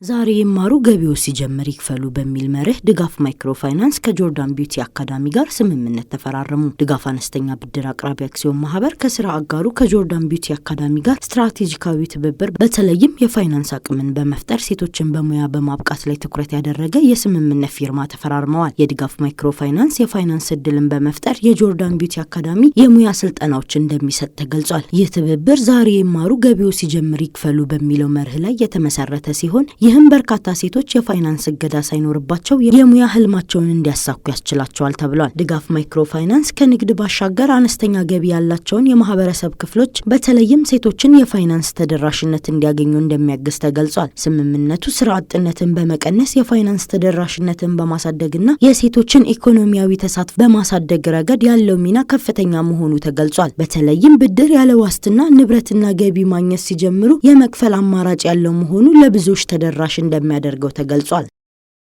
ዛሬ ይማሩ ገቢው ሲጀምር ይክፈሉ በሚል መርህ ድጋፍ ማይክሮፋይናንስ ከጆርዳን ቢዩቲ አካዳሚ ጋር ስምምነት ተፈራረሙ። ድጋፍ አነስተኛ ብድር አቅራቢ አክሲዮን ማህበር ከስራ አጋሩ ከጆርዳን ቢዩቲ አካዳሚ ጋር ስትራቴጂካዊ ትብብር በተለይም የፋይናንስ አቅምን በመፍጠር ሴቶችን በሙያ በማብቃት ላይ ትኩረት ያደረገ የስምምነት ፊርማ ተፈራርመዋል። የድጋፍ ማይክሮፋይናንስ የፋይናንስ እድልን በመፍጠር የጆርዳን ቢዩቲ አካዳሚ የሙያ ስልጠናዎችን እንደሚሰጥ ተገልጿል። ይህ ትብብር ዛሬ ይማሩ ገቢው ሲጀምር ይክፈሉ በሚለው መርህ ላይ የተመሰረተ ሲሆን ይህም በርካታ ሴቶች የፋይናንስ እገዳ ሳይኖርባቸው የሙያ ህልማቸውን እንዲያሳኩ ያስችላቸዋል ተብሏል። ድጋፍ ማይክሮፋይናንስ ከንግድ ባሻገር አነስተኛ ገቢ ያላቸውን የማህበረሰብ ክፍሎች በተለይም ሴቶችን የፋይናንስ ተደራሽነት እንዲያገኙ እንደሚያግዝ ተገልጿል። ስምምነቱ ስራ አጥነትን በመቀነስ የፋይናንስ ተደራሽነትን በማሳደግና የሴቶችን ኢኮኖሚያዊ ተሳትፎ በማሳደግ ረገድ ያለው ሚና ከፍተኛ መሆኑ ተገልጿል። በተለይም ብድር ያለ ዋስትና ንብረትና ገቢ ማግኘት ሲጀምሩ የመክፈል አማራጭ ያለው መሆኑ ለብዙዎች ተደራሽ እንደሚያደርገው ተገልጿል።